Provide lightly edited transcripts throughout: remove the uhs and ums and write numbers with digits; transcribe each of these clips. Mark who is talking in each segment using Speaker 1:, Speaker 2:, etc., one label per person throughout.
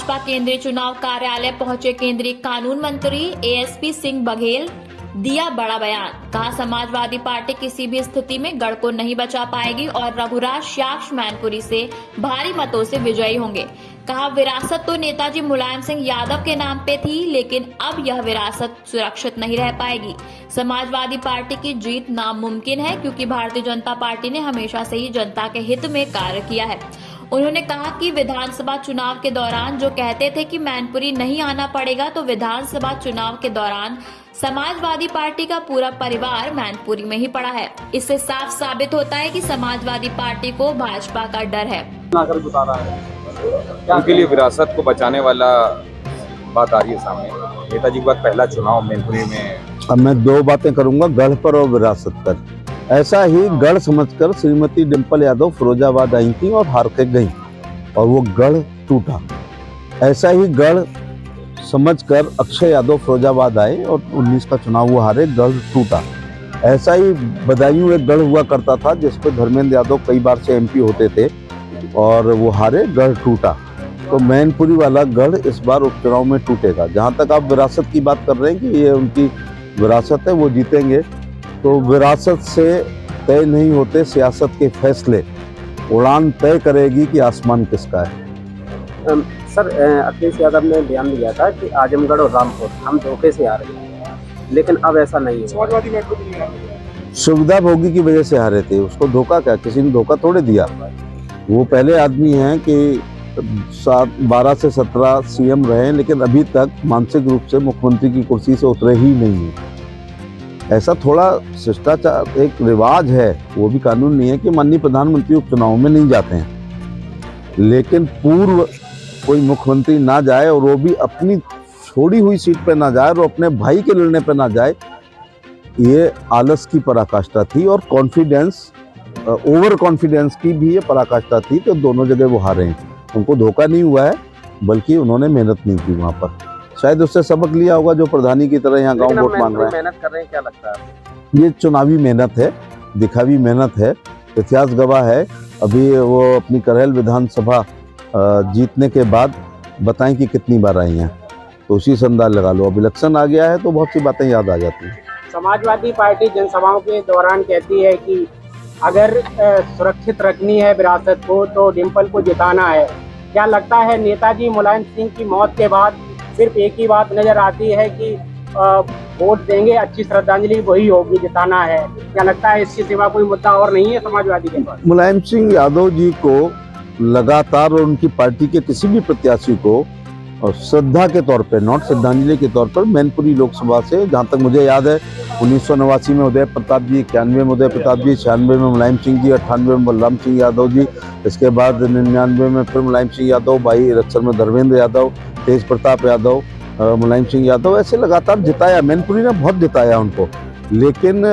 Speaker 1: भाजपा केंद्रीय चुनाव कार्यालय पहुंचे केंद्रीय कानून मंत्री एएसपी सिंह बघेल, दिया बड़ा बयान। कहा, समाजवादी पार्टी किसी भी स्थिति में गढ़ को नहीं बचा पाएगी और रघुराज साक्ष मैनपुरी से भारी मतों से विजयी होंगे। कहा, विरासत तो नेताजी मुलायम सिंह यादव के नाम पे थी, लेकिन अब यह विरासत सुरक्षित नहीं रह पाएगी। समाजवादी पार्टी की जीत नामुमकिन है, क्योंकि भारतीय जनता पार्टी ने हमेशा से ही जनता के हित में कार्य किया है। उन्होंने कहा कि विधानसभा चुनाव के दौरान जो कहते थे कि मैनपुरी नहीं आना पड़ेगा, तो विधानसभा चुनाव के दौरान समाजवादी पार्टी का पूरा परिवार मैनपुरी में ही पड़ा है। इससे साफ साबित होता है कि समाजवादी पार्टी को भाजपा का डर है।
Speaker 2: उनके लिए विरासत को बचाने वाला बात आ रही है सामने। नेताजी के बाद पहला चुनाव मैनपुरी में।
Speaker 3: अब मैं दो बातें करूंगा, गढ़ पर और विरासत पर। ऐसा ही गढ़ समझकर श्रीमती डिम्पल यादव फिरोजाबाद आई थी और हार के गई और वो गढ़ टूटा। ऐसा ही गढ़ समझकर अक्षय यादव फिरोजाबाद आए और 19 का चुनाव वो हारे, गढ़ टूटा। ऐसा ही बदायूं एक गढ़ हुआ करता था जिसपे धर्मेंद्र यादव कई बार से एमपी होते थे और वो हारे, गढ़ टूटा। तो मैनपुरी वाला गढ़ इस बार उपचुनाव में टूटेगा। जहाँ तक आप विरासत की बात कर रहे हैं कि ये उनकी विरासत है, वो जीतेंगे, तो विरासत से तय नहीं होते सियासत के फैसले। उड़ान तय करेगी कि आसमान किसका है।
Speaker 4: सर, अखिलेश यादव ने बयान दिया था कि आजमगढ़ और रामपुर हम धोखे से हारे हैं, लेकिन अब ऐसा नहीं है। समाजवादी पार्टी
Speaker 3: सुविधा भोगी की वजह से हारे थे, उसको धोखा क्या, किसी ने धोखा थोड़े दिया। वो पहले आदमी हैं कि 12 से 17 सीएम रहे, लेकिन अभी तक मानसिक रूप से मुख्यमंत्री की कुर्सी से उतरे ही नहीं है। ऐसा थोड़ा शिष्टाचार, एक रिवाज है, वो भी कानून नहीं है कि माननीय प्रधानमंत्री उपचुनाव में नहीं जाते हैं। लेकिन पूर्व कोई मुख्यमंत्री ना जाए और वो भी अपनी छोड़ी हुई सीट पे ना जाए और अपने भाई के लड़ने पे ना जाए, ये आलस की पराकाष्ठा थी और कॉन्फिडेंस, ओवर कॉन्फिडेंस की भी ये पराकाष्ठा थी। तो दोनों जगह वो हारे हैं। उनको धोखा नहीं हुआ है, बल्कि उन्होंने मेहनत नहीं की वहाँ पर। शायद उससे सबक लिया होगा जो प्रधानी की तरह यहाँ गाँव वोट मांग रहे हैं।
Speaker 4: मेहनत कर रहे हैं, क्या लगता है?
Speaker 3: ये चुनावी मेहनत है, दिखावी मेहनत है। इतिहास गवाह है, अभी वो अपनी करहल विधानसभा जीतने के बाद बताएं कि कितनी बार आई हैं, तो उसी से अंदाज लगा लो। अब इलेक्शन आ गया है तो बहुत सी बातें याद आ जाती हैं।
Speaker 4: समाजवादी पार्टी जनसभाओं के दौरान कहती है कि अगर सुरक्षित रखनी है विरासत को तो डिम्पल को जिताना है। क्या लगता है नेताजी मुलायम सिंह की मौत के बाद सिर्फ एक ही बात नजर आती है कि वोट देंगे, अच्छी श्रद्धांजलि वही होगी, जिताना है? क्या लगता है इसके सिवा कोई मुद्दा और नहीं है समाजवादी के पास?
Speaker 3: मुलायम सिंह यादव जी को लगातार और उनकी पार्टी के किसी भी प्रत्याशी को और श्रद्धा के तौर पे, नॉट श्रद्धांजलि के तौर पर, मैनपुरी लोकसभा से जहाँ तक मुझे याद है 1989 में उदय प्रताप जी, 91 में उदय प्रताप जी, 96 में मुलायम सिंह जी, 98 में बलराम सिंह यादव जी, इसके बाद 99 में फिर मुलायम सिंह यादव, 22 में धर्मेंद्र यादव, तेज प्रताप यादव, मुलायम सिंह यादव, ऐसे लगातार जिताया। मैनपुरी ने बहुत जिताया उनको, लेकिन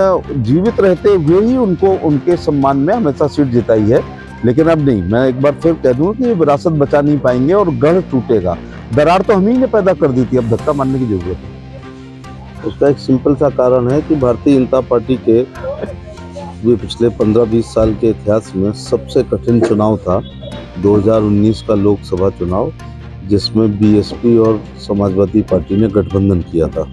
Speaker 3: जीवित रहते हुए ही उनको उनके सम्मान में हमेशा सीट जिताई है। लेकिन अब नहीं, मैं एक बार फिर कह दूं कि ये विरासत बचा नहीं पाएंगे और गढ़ टूटेगा। दरार तो हम ही ने पैदा कर दी थी, अब धक्का मारने की जरूरत है। उसका एक सिंपल सा कारण है कि भारतीय जनता पार्टी के भी पिछले 15-20 साल के इतिहास में सबसे कठिन चुनाव था 2019 का लोकसभा चुनाव, जिसमें बीएसपी और समाजवादी पार्टी ने गठबंधन किया था।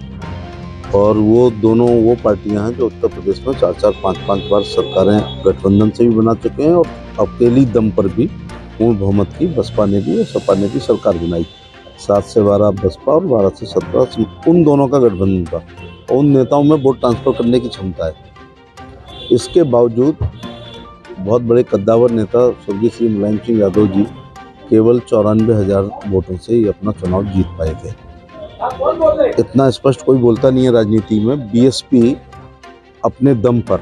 Speaker 3: और वो दोनों वो पार्टियां हैं जो उत्तर प्रदेश में 4-4, 5-5 बार सरकारें गठबंधन से भी बना चुके हैं और अकेली दम पर भी पूर्ण बहुमत की बसपा ने भी और सपा ने भी सरकार बनाई। 7 से 12 बसपा और 12 से 17 उन दोनों का गठबंधन था और उन नेताओं में वोट ट्रांसफर करने की क्षमता है। इसके बावजूद बहुत बड़े कद्दावर नेता स्वर्गीय श्री मुलायम सिंह यादव जी केवल 94,000 वोटों से ही अपना चुनाव जीत पाए थे। इतना स्पष्ट कोई बोलता नहीं है राजनीति में। बीएसपी अपने दम पर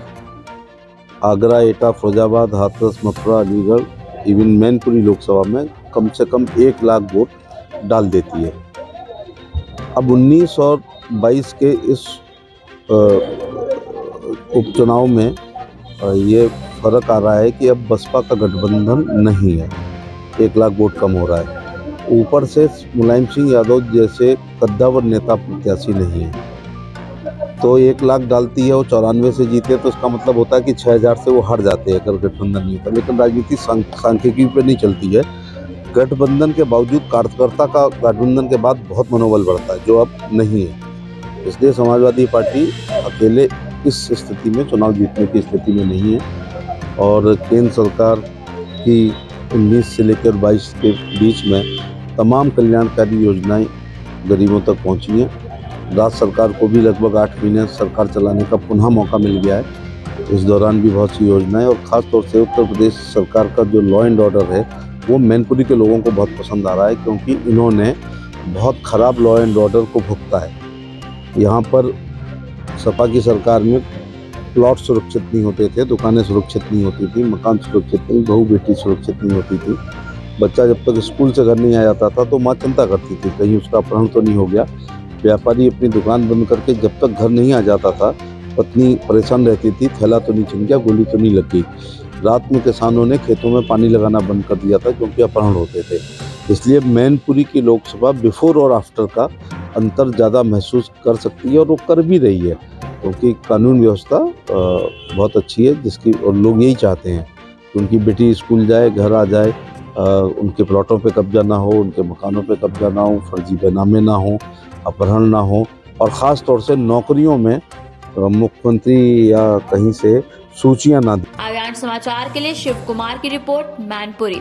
Speaker 3: आगरा, एटा, फिरोजाबाद, हाथरस, मथुरा, अलीगढ़, इवन मैनपुरी लोकसभा में कम से कम 1 लाख वोट डाल देती है। अब 19 और 22 के इस उपचुनाव में ये फर्क आ रहा है कि अब बसपा का गठबंधन नहीं है, 1 लाख वोट कम हो रहा है। ऊपर से मुलायम सिंह यादव जैसे कद्दावर नेता प्रत्याशी नहीं है, तो 1 लाख डालती है, वो 94 से जीते, तो इसका मतलब होता है कि 6,000 से वो हार जाते हैं अगर गठबंधन नहीं होता। लेकिन राजनीति सांख्यिकी पे नहीं चलती है, गठबंधन के बावजूद कार्यकर्ता का गठबंधन के बाद बहुत मनोबल बढ़ता है, जो अब नहीं है। इसलिए समाजवादी पार्टी अकेले इस स्थिति में चुनाव जीतने की स्थिति में नहीं है और केंद्र सरकार की 19 से लेकर 22 के बीच में तमाम कल्याणकारी योजनाएं गरीबों तक पहुंची हैं। राज्य सरकार को भी लगभग 8 महीने सरकार चलाने का पुनः मौका मिल गया है। इस दौरान भी बहुत सी योजनाएं और ख़ास तौर से उत्तर प्रदेश सरकार का जो लॉ एंड ऑर्डर है वो मैनपुरी के लोगों को बहुत पसंद आ रहा है, क्योंकि इन्होंने बहुत ख़राब लॉ एंड ऑर्डर को भुगता है। यहाँ पर सपा की सरकार में प्लॉट सुरक्षित नहीं होते थे, दुकानें सुरक्षित नहीं होती थी, मकान सुरक्षित नहीं, बहू बेटी सुरक्षित नहीं होती थी। बच्चा जब तक स्कूल से घर नहीं आ जाता था तो माँ चिंता करती थी कहीं उसका अपहरण तो नहीं हो गया। व्यापारी अपनी दुकान बंद करके जब तक घर नहीं आ जाता था पत्नी परेशान रहती थी, थैला तो नहीं छिन गया, गोली तो नहीं लग गई। रात में किसानों ने खेतों में पानी लगाना बंद कर दिया था क्योंकि अपहरण होते थे। इसलिए मैनपुरी की लोकसभा बिफोर और आफ्टर का अंतर ज़्यादा महसूस कर सकती है और वो कर भी रही है, क्योंकि कानून व्यवस्था बहुत अच्छी है, जिसकी और लोग यही चाहते हैं कि उनकी बेटी स्कूल जाए, घर आ जाए, उनके प्लॉटों पे कब्जा ना हो, उनके मकानों पे कब्जा ना हो, फर्जी बैनामे ना हो, अपहरण ना हो और ख़ास तौर से नौकरियों में मुख्यमंत्री या कहीं से सूचियां ना दें।
Speaker 1: आर्यन समाचार के लिए शिव कुमार की रिपोर्ट, मैनपुरी।